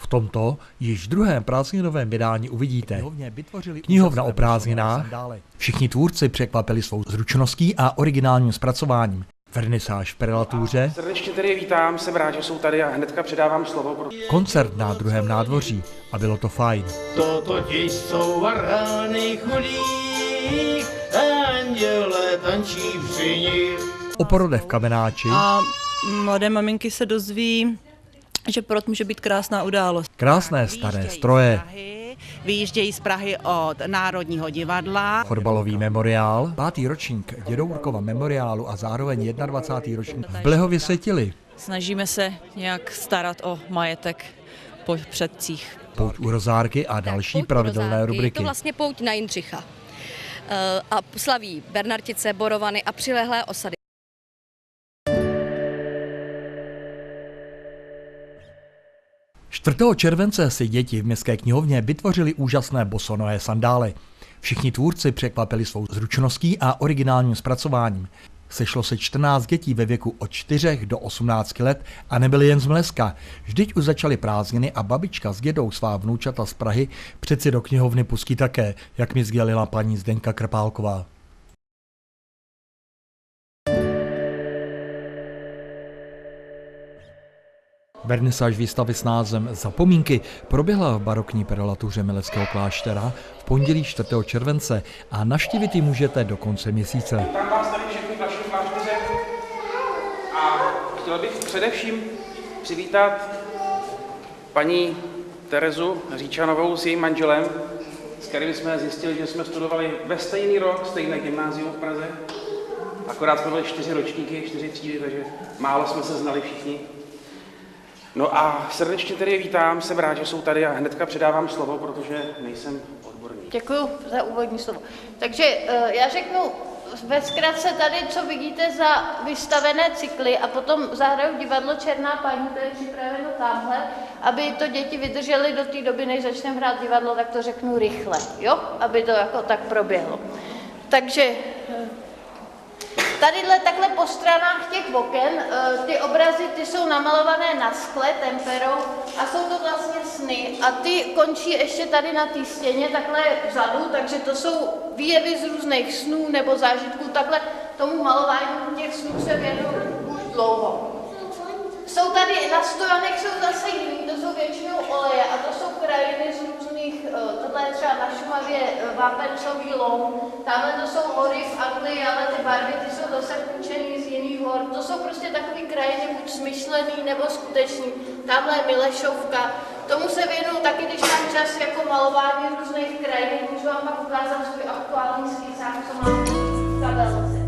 tomto již druhém prázdninovém vydání uvidíte. Knihovna o prázdninách. Všichni tvůrci překvapili svou zručností a originálním zpracováním. Vernisáž v Prelatuře. Srdečně tady vítám, jsem rád, že jsou tady a hnedka předávám slovo. Koncert na druhém nádvoří a bylo to fajn. To totiž jsou varhany chudí, anděle tančí při nich. O porodech v Kamenáči. A mladé maminky se dozví, že porod může být krásná událost. Krásné staré stroje. Vyjíždějí z Prahy od Národního divadla. Fotbalový memoriál, 5. ročník Dědourkova memoriálu a zároveň 21. ročník v Blehově Světili. Snažíme se nějak starat o majetek po předcích. Pouť u Rozárky a další pravidelné rubriky. To vlastně pouť na Jindřicha. A slaví Bernartice, Borovany a přilehlé osady. Čtvrtého července si děti v městské knihovně vytvořili úžasné bosonohé sandály. Všichni tvůrci překvapili svou zručností a originálním zpracováním. Sešlo se 14 dětí ve věku od 4 do 18 let a nebyly jen z Mlezska. Vždyť už začaly prázdniny a babička s dědou svá vnoučata z Prahy přeci do knihovny pustí také, jak mi sdělila paní Zdenka Krpálková. Vernisáž výstavy s názvem Zapomínky proběhla v barokní prelatuře Mileckého kláštera v pondělí 4. července a navštívit ji můžete do konce měsíce. Vítám vás tady všechny v našem klášteře a chtěl bych především přivítat paní Terezu Říčanovou s jejím manželem, s kterými jsme zjistili, že jsme studovali ve stejný rok, stejné gymnázium v Praze. Akorát jsme byli 4 ročníky, 4 třídy, takže málo jsme se znali všichni. No a srdečně tady vítám, jsem rád, že jsou tady a hnedka předávám slovo, protože nejsem odborník. Děkuji za úvodní slovo. Takže já řeknu ve zkratce tady, co vidíte za vystavené cykly a potom zahraju divadlo Černá paní, to je připraveno tamhle, aby to děti vydržely do té doby, než začneme hrát divadlo, tak to řeknu rychle, jo? Aby to jako tak proběhlo. Takže tadyhle takhle po stranách těch oken, ty obrazy, ty jsou namalované na skle temperou a jsou to vlastně sny. A ty končí ještě tady na té stěně, takhle vzadu, takže to jsou výjevy z různých snů nebo zážitků. Takhle tomu malování těch snů se věnuju už dlouho. Jsou tady na stojanech, jsou zase jiný, to jsou většinou oleje a to jsou krajiny z různých, tohle je třeba na Šumavě vápencový lom, tamhle to jsou hory v Anglii, ale ty barvy ty jsou zase půjčený z jiných hor, to jsou prostě takový krajiny buď smyšlený nebo skutečný, tamhle je Milešovka, tomu se věnuju taky, když mám čas jako malování různých krajin, můžu vám pak ukázat svůj aktuální skicák, co mám v tabelce.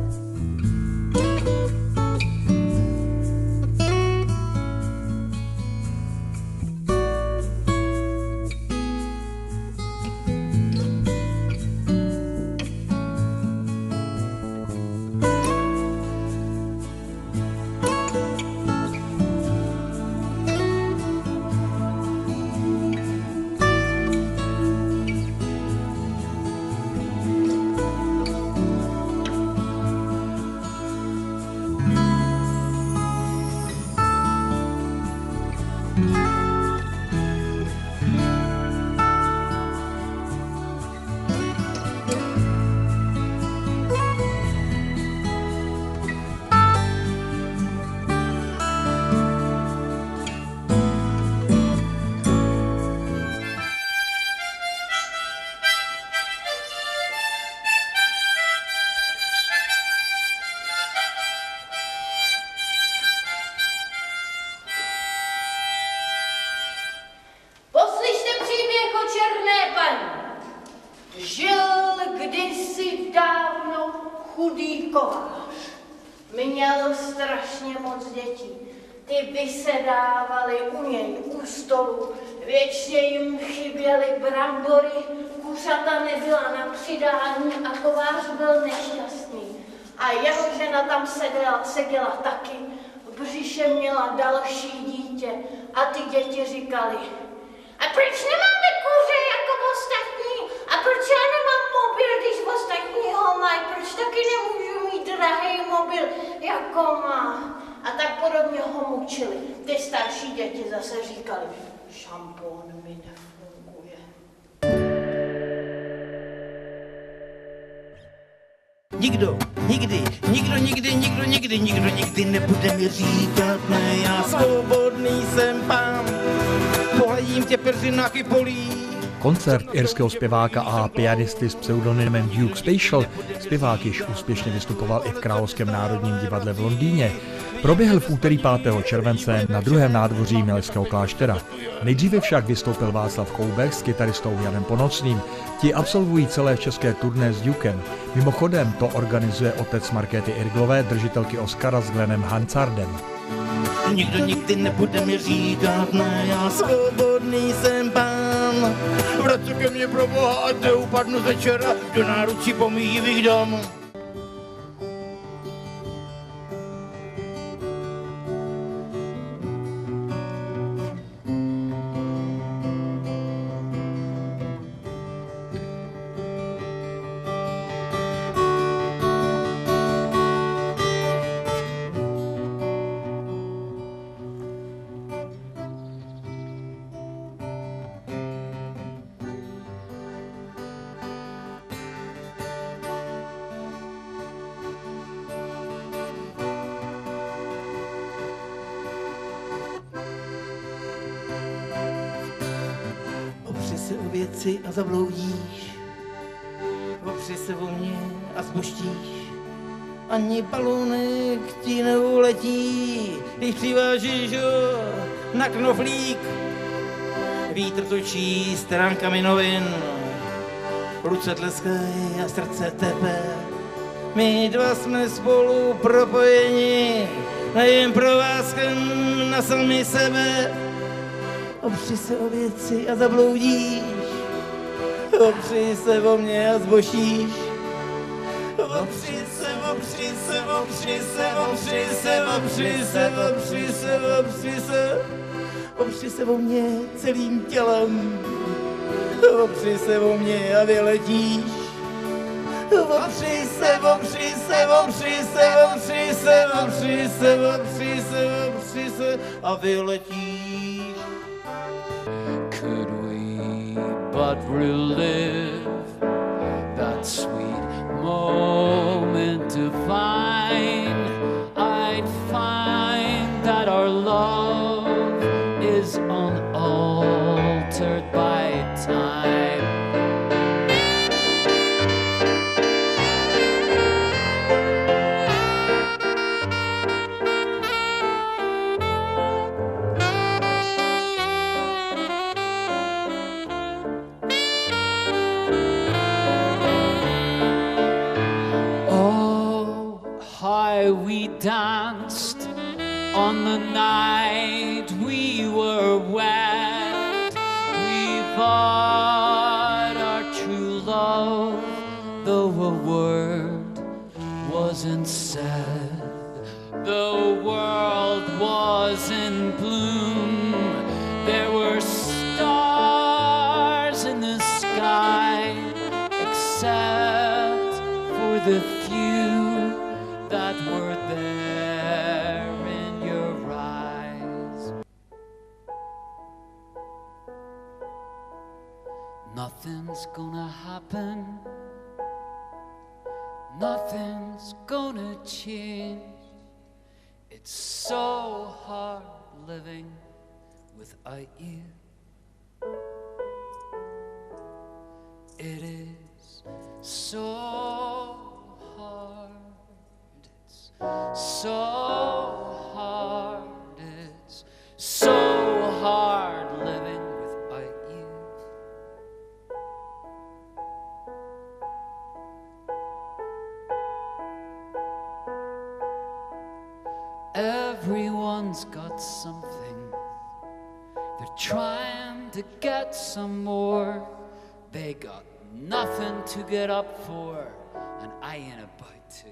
Chudý kovář. Měl strašně moc dětí. Ty vysedávaly u něj u stolu, věčně jim chyběly brambory, kuřata nebyla na přidání a kovář byl nešťastný. A jeho žena tam seděla taky, v břiše měla další dítě a ty děti říkali: a proč nemáme kuře jako ostatní? A proč já nemám mobil, když ostatní ho mají? Proč taky nemůžu mít drahý mobil, jako má? A tak podobně ho mučili. Ty starší děti zase říkali: šampon mi nefunguje. Nikdo nikdy nebude mi říkat ne, já svobodný jsem pán, pohledím tě peřinách i polí. Koncert irského zpěváka a pianisty s pseudonymem Duke Spatial, zpěvák již úspěšně vystupoval i v Královském národním divadle v Londýně, proběhl v úterý 5. července na druhém nádvoří Milešského kláštera. Nejdříve však vystoupil Václav Choubek s kytaristou Janem Ponocným. Ti absolvují celé české turné s Dukem. Mimochodem to organizuje otec Markéty Irglové, držitelky Oscara s Glennem Hansardem. Nikdo nikdy nebude mi říkat ne, já svobodný jsem pán. Vrať se ke mně pro Boha, ať neupadnu z večera do náručí pomíjivých domů. Opři se o věci a zabloudíš, opři se o mě a zboštíš, ani balónek ti neuletí, když přivážíš ho na knoflík. Vítr točí stránkami novin, ruce tleskají a srdce tepe. My dva jsme spolu propojeni, nejen provázkem na sami sebe. Opři se o věci a zabloudíš, opři se o mě a zbošíš. Opři se, opři se, opři se, opři se, opři se, opři se, opři se, opři se o mě celým tělem. Opři se o mě a vyletíš. Opři se, opři se, opři se, opři se, opři se, opři se, opři se a vyletíš. Could we but relive that sweet moment divine, I'd find that our love is unaltered by time. We danced on the night we were wed. We thought our true love, though a word wasn't said. The world was in bloom. There were stars in the sky, except for the few that were there in your eyes. Nothing's gonna happen, nothing's gonna change. It's so hard living without you. It is so hard. So hard, it's so hard living without you. Everyone's got something, they're trying to get some more. They got nothing to get up for, and I ain't about to.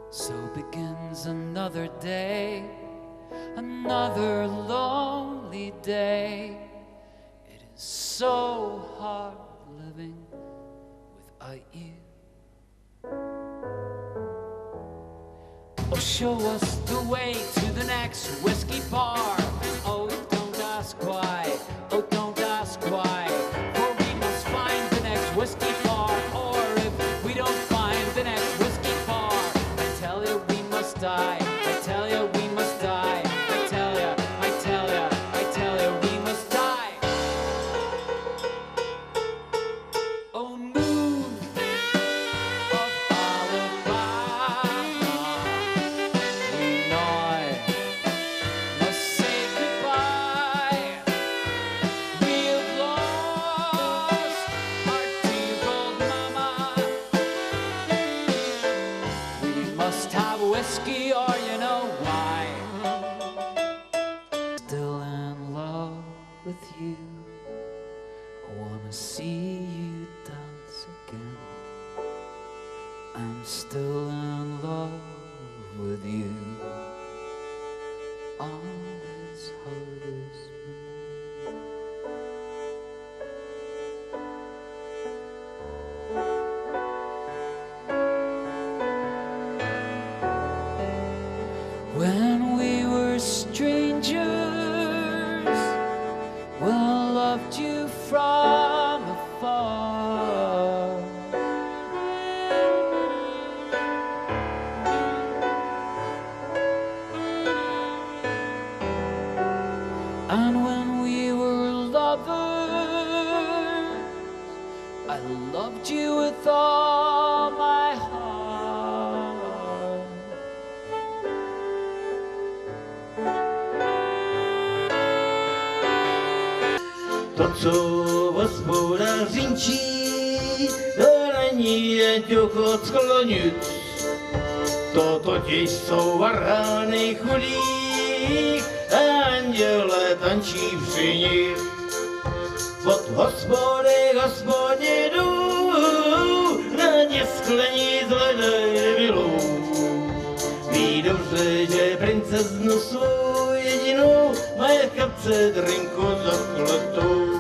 So begins another day, another lonely day. It is so hard living without you. show us the way to the next whiskey bar. Oh, don't ask why, oh, don't ask why, for we must find the next whiskey bar, or if we don't find the next whiskey bar, I tell you we must die, I tell you we must die, I tell you, I tell you, I tell you we must die. Oh, moon of Alabama, we now must say goodbye. We've lost our dear old mama. We must have whiskey, or you know why. Still in love with you. I wanna see you dance again. I'm still in love with you. On this harvest moon. When we were strangers, when I loved you from afar. And when we were lovers, I loved you with all my heart. To, co hospoda řinčí, to není jen ťuk od sklonic. To totiž jsou varhany chudí, a anděle tančí při nich. Od hospody, hospodě jdu, na ně sklení z ledé vilou. Ví dobře, že princeznu svou jedinou mají v kapce drinku zakletou.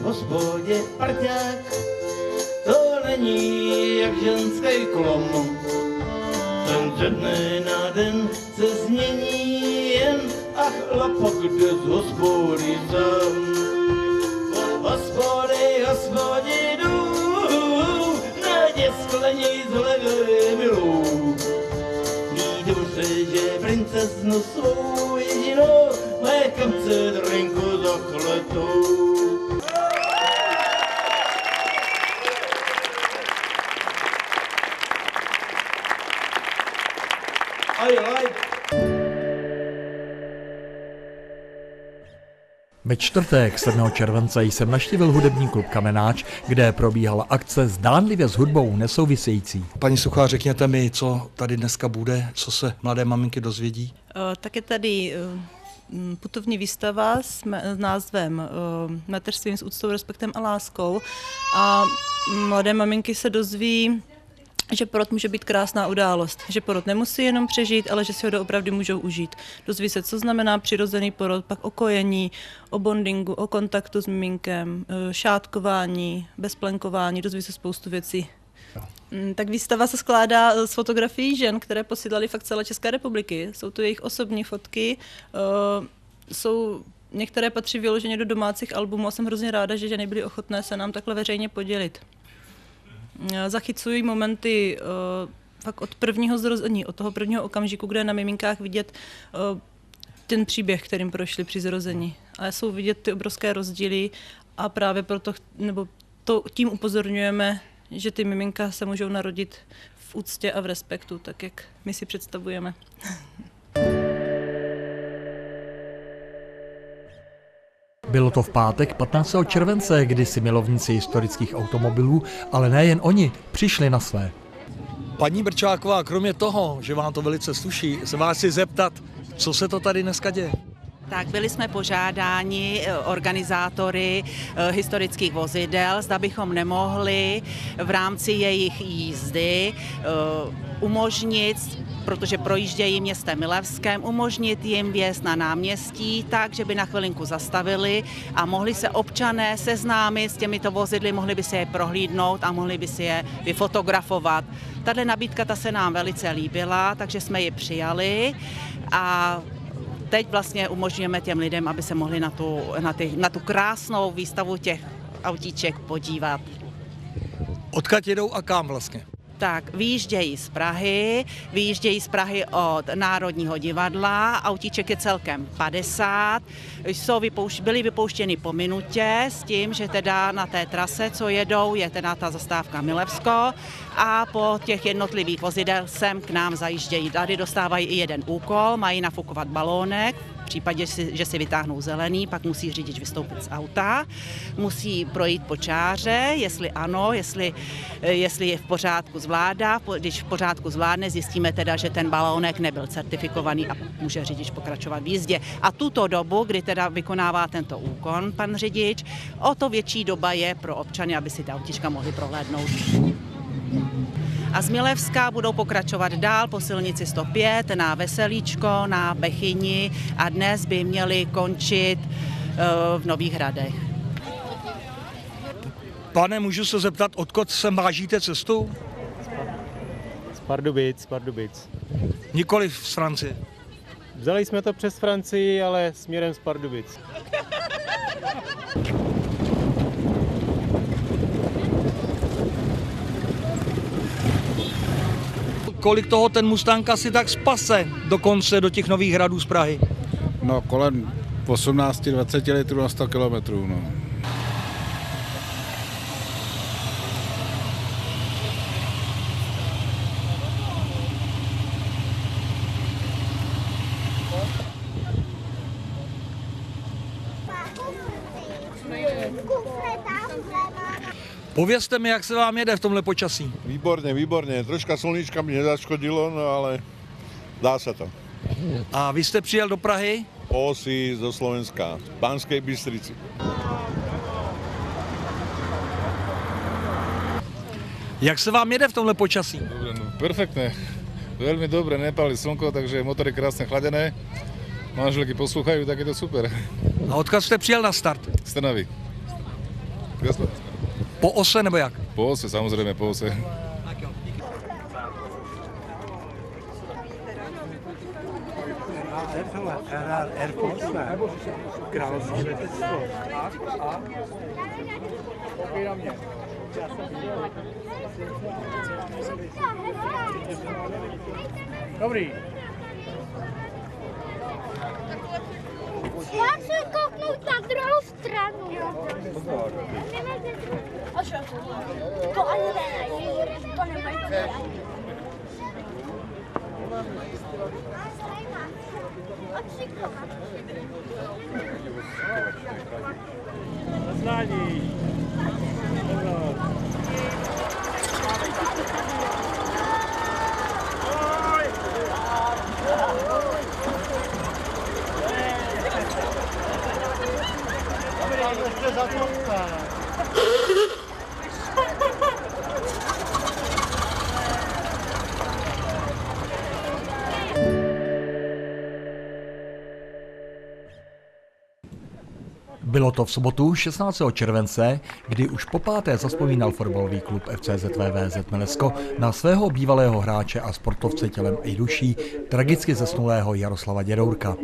Hospodě parťák, to není jak ženský klom. Ten ze dne na den se změní jen a chlapok jde z hospody sám. Od hospody, hospodě jdu, na ně sklení z ledé milou. Ví dobře, že princeznu svou jedinou mají v kapce drinku zakletou. Ve čtvrtek 7. července jsem navštívil hudební klub Kamenáč, kde probíhala akce zdánlivě s hudbou nesouvisející. Paní Suchá, řekněte mi, co tady dneska bude, co se mladé maminky dozvědí? Tak je tady putovní výstava s názvem Mateřstvím s úctou, respektem a láskou. A mladé maminky se dozví, že porod může být krásná událost, že porod nemusí jenom přežít, ale že si ho doopravdy můžou užít. Dozví se, co znamená přirozený porod, pak o kojení, o bondingu, o kontaktu s miminkem, šátkování, bezplenkování, dozví se spoustu věcí. Tak výstava se skládá z fotografií žen, které posílaly fakt celé České republiky. Jsou to jejich osobní fotky, některé patří vyloženě do domácích albumů a jsem hrozně ráda, že ženy byly ochotné se nám takhle veřejně podělit. Zachycují momenty fakt od prvního zrození, od toho prvního okamžiku, kde je na miminkách vidět ten příběh, kterým prošli při zrození. Ale jsou vidět ty obrovské rozdíly a právě proto, tím upozorňujeme, že ty miminka se můžou narodit v úctě a v respektu, tak jak my si představujeme. Bylo to v pátek 15. července, kdy si milovníci historických automobilů, ale nejen oni, přišli na své. Paní Brčáková, kromě toho, že vám to velice sluší, se vás chci zeptat, co se to tady dneska děje? Tak byli jsme požádáni organizátory historických vozidel, zda bychom nemohli v rámci jejich jízdy umožnit, protože projíždějí městem Milevském, umožnit jim vjezd na náměstí tak, že by na chvilinku zastavili a mohli se občané seznámit s těmito vozidly, mohli by se je prohlídnout a mohli by si je vyfotografovat. Tato nabídka ta se nám velice líbila, takže jsme ji přijali a teď vlastně umožňujeme těm lidem, aby se mohli na tu krásnou výstavu těch autíček podívat. Odkud jedou a kam vlastně? Tak, vyjíždějí z Prahy od Národního divadla, autíček je celkem 50, byly vypouštěny po minutě s tím, že teda na té trase, co jedou, je teda ta zastávka Milevsko a po těch jednotlivých vozidel sem k nám zajíždějí. Tady dostávají i jeden úkol, mají nafukovat balónek, v případě, že si vytáhnou zelený, pak musí řidič vystoupit z auta, musí projít po čáře, jestli ano, jestli je v pořádku zvládá, když v pořádku zvládne, zjistíme teda, že ten balónek nebyl certifikovaný a může řidič pokračovat v jízdě. A tuto dobu, kdy teda vykonává tento úkon pan řidič, o to větší doba je pro občany, aby si ta autíčka mohli prohlédnout. A z Milevska budou pokračovat dál po silnici 105 na Veselíčko, na Bechyni a dnes by měli končit v Nových Hradech. Pane, můžu se zeptat, odkud sem vážíte cestu? Z Pardubic. Nikoliv z Francie. Vzali jsme to přes Francii, ale směrem z Pardubic. Kolik toho ten Mustang asi tak spase dokonce do těch Nových Hradů z Prahy? No kolem 18-20 litrů na 100 kilometrů. No. Povězte mi, jak se vám jede v tomhle počasí. Výborně. Troška sluníčka mi nezaškodilo, no ale dá se to. A vy jste přijel do Prahy? Osy do Slovenska, v Banskej Bystrici. Jak se vám jede v tomhle počasí? Dobre, no, perfektné. Veľmi dobre, nepáli slnko, takže motory krásne chladené. Manželky poslúchajú, tak je to super. A odkud jste přijel na start? Z Trnavy. Po ose nebo jak? Po ose, samozrejme, po ose. Air Force, ne? Královské letectvo. Dobrý. Já chci kouknout na druhou stranu. To ani ne, to nemají. Nazdání. Bylo to v sobotu 16. července, kdy už po páté zazpomínal fotbalový klub FC ZVVZ Milesko na svého bývalého hráče a sportovce tělem i duší, tragicky zesnulého Jaroslava Dědourka.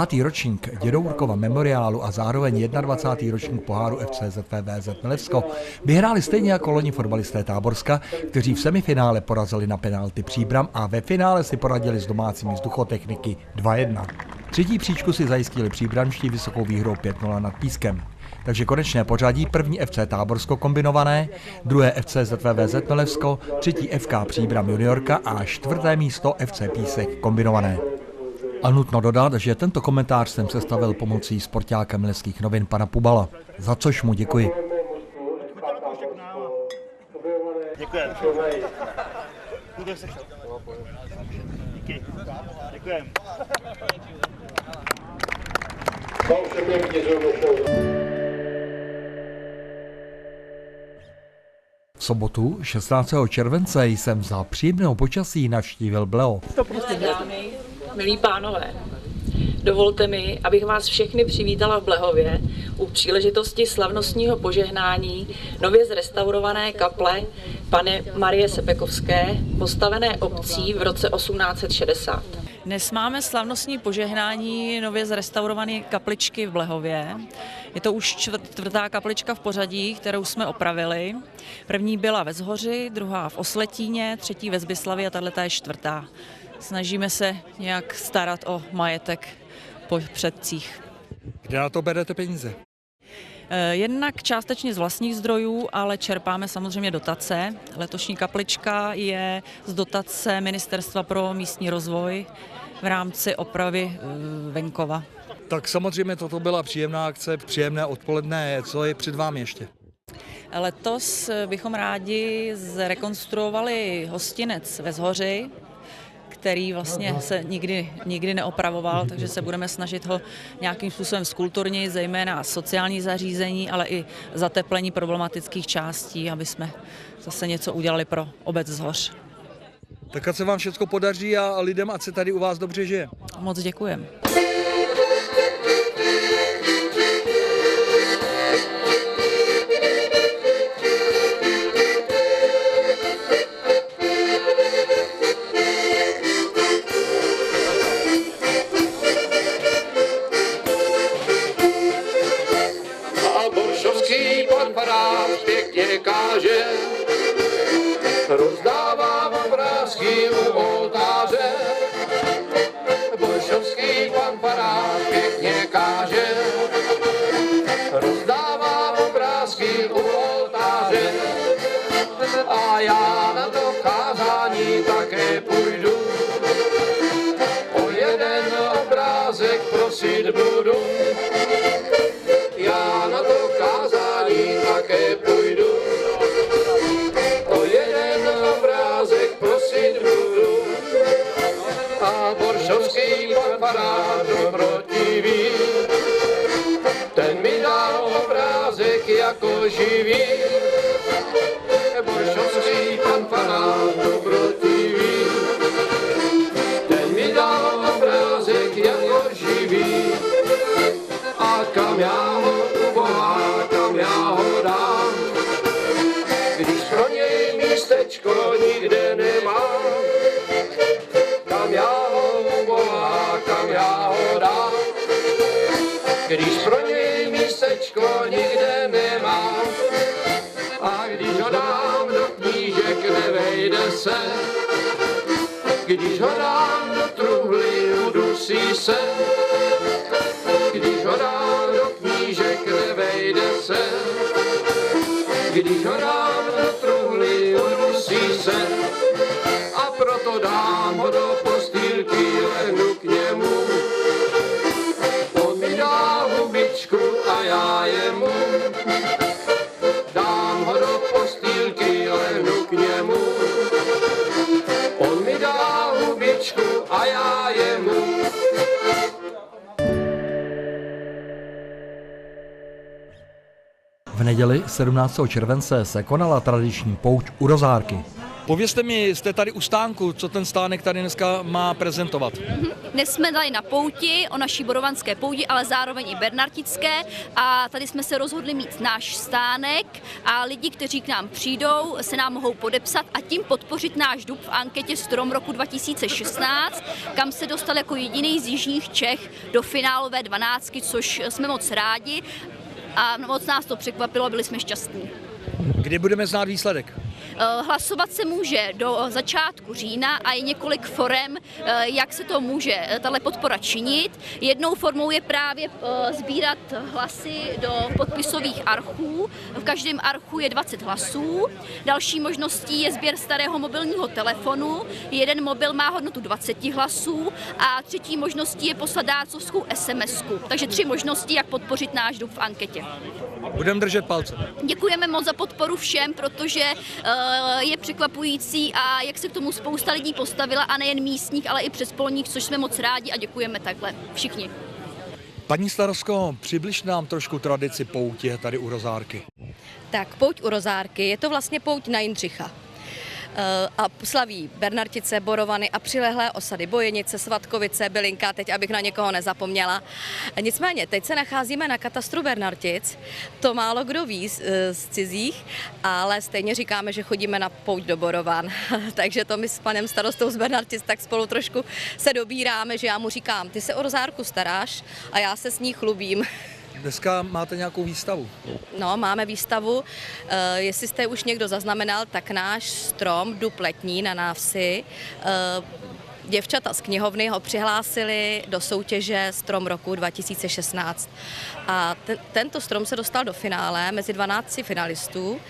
5. ročník Dědourkova memoriálu a zároveň 21. ročník poháru FC ZVVZ Milesko vyhráli stejně jako loni fotbalisté Táborska, kteří v semifinále porazili na penalty Příbram a ve finále si poradili s domácími vzduchotechniky 2-1. Třetí příčku si zajistili příbramští vysokou výhrou 5-0 nad Pískem. Takže konečné pořadí: první FC Táborsko kombinované, druhé FC ZVVZ Milevsko, třetí FK Příbram juniorka a čtvrté místo FC Písek kombinované. A nutno dodat, že tento komentář jsem sestavil pomocí sportáka Milevských novin pana Pubala, za což mu děkuji. Děkujeme. Děkujeme. V sobotu 16. července jsem za příjemného počasí navštívil Bleho. Dámy, milí pánové, dovolte mi, abych vás všechny přivítala v Blehově u příležitosti slavnostního požehnání nově zrestaurované kaple Panny Marie Sepekovské, postavené obcí v roce 1860. Dnes máme slavnostní požehnání nově zrestaurované kapličky v Blehově. Je to už čtvrtá kaplička v pořadí, kterou jsme opravili. První byla ve Zhoři, druhá v Osletíně, třetí ve Zbyslavi a tato je čtvrtá. Snažíme se nějak starat o majetek po předcích. Kde na to berete peníze? Jednak částečně z vlastních zdrojů, ale čerpáme samozřejmě dotace. Letošní kaplička je z dotace Ministerstva pro místní rozvoj v rámci opravy venkova. Tak samozřejmě toto byla příjemná akce, příjemné odpoledne. Co je před vámi ještě? Letos bychom rádi zrekonstruovali hostinec ve Zhoři, který vlastně se nikdy neopravoval, takže se budeme snažit ho nějakým způsobem zkulturnit, zejména sociální zařízení, ale i zateplení problematických částí, aby jsme zase něco udělali pro obec Zhoř. Tak ať se vám všechno podaří a lidem, ať se tady u vás dobře žije. Moc děkujeme. Pěkně káže, rozdává obrázky u oltáře. Bolšovský pan farář pěkně káže, rozdává obrázky u oltáře. A já na to kázání také půjdu, o jeden obrázek prosit budu. Já na to kázání také půjdu, o jeden obrázek prosit budu. A boršovský pan farář dobrotivý, ten mi dal obrázek jako živý. Boršovský pan farář dobrotivý, ten mi dal obrázek jako živý. A kam já ho ubohá, kam já ho dám, když pro něj místečko nikde nemám. Kam já ho ubohá, kam já ho dám, když pro něj místečko nikde nemám. A když ho dám do knížek, nevejde se, když ho dám do truhly, udusí se. Když ho dám do knížek, nevejde se, když ho dám do truhly, udusí se. A proto dám ho do postýlky, lehnu k němu. On mi dá hubičku a já jemu. Dám ho do postýlky, lehnu k němu. On mi dá hubičku a já jemu. V neděli 17. července se konala tradiční pouť u Rozárky. Povězte mi, jste tady u stánku, co ten stánek tady dneska má prezentovat? Dnes jsme tady na pouti, o naší borovanské pouti, ale zároveň i bernartické a tady jsme se rozhodli mít náš stánek a lidi, kteří k nám přijdou, se nám mohou podepsat a tím podpořit náš dub v anketě Strom roku 2016, kam se dostal jako jediný z jižních Čech do finálové 12, což jsme moc rádi a moc nás to překvapilo, byli jsme šťastní. Kdy budeme znát výsledek? Hlasovat se může do začátku října a je několik forem, jak se to může tahle podpora činit. Jednou formou je právě sbírat hlasy do podpisových archů. V každém archu je 20 hlasů. Další možností je sběr starého mobilního telefonu. Jeden mobil má hodnotu 20 hlasů a třetí možností je poslat dárcovskou SMS-ku. Takže 3 možnosti, jak podpořit náš dub v anketě. Budeme držet palce. Děkujeme moc za podporu všem, protože je překvapující a jak se k tomu spousta lidí postavila a nejen místních, ale i předspolních, což jsme moc rádi a děkujeme takhle všichni. Paní starostko, přibliž nám trošku tradici poutě tady u Rozárky. Tak pouť u Rozárky, je to vlastně pouť na Jindřicha. A slaví Bernartice, Borovany a přilehlé osady Bojenice, Svatkovice, Bylinka, teď abych na někoho nezapomněla. Nicméně, teď se nacházíme na katastru Bernartic, to málo kdo ví z cizích, ale stejně říkáme, že chodíme na pouť do Borovan. Takže to my s panem starostou z Bernartic tak spolu trošku se dobíráme, že já mu říkám, ty se o Rozárku staráš a já se s ní chlubím. Dneska máte nějakou výstavu? No, máme výstavu. Jestli jste už někdo zaznamenal, tak náš strom dub letní na návsi, děvčata z knihovny ho přihlásili do soutěže Strom roku 2016. A tento strom se dostal do finále mezi 12 finalistů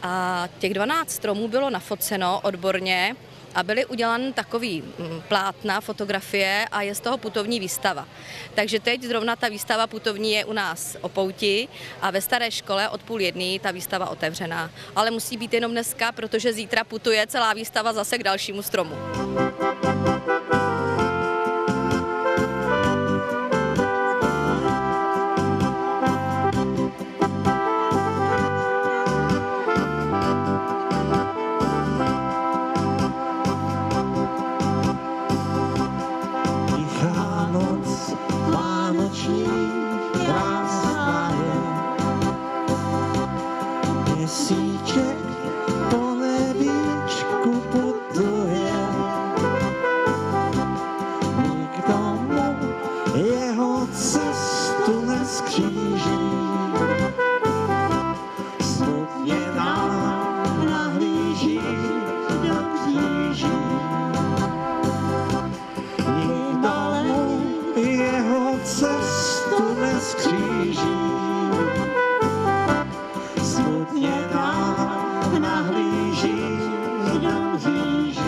a těch 12 stromů bylo nafoceno odborně a byly udělány takový plátna, fotografie a je z toho putovní výstava. Takže teď zrovna ta výstava putovní je u nás o pouti a ve staré škole od 12:30 ta výstava otevřená. Ale musí být jenom dneska, protože zítra putuje celá výstava zase k dalšímu stromu. Měsíček po nebíčku putuje, nikdo mu jeho cestu neskříží. Smutně nám nahlíží do kříží, nikdo mu jeho cestu neskříží. Smutně nám nahlíží do kříží.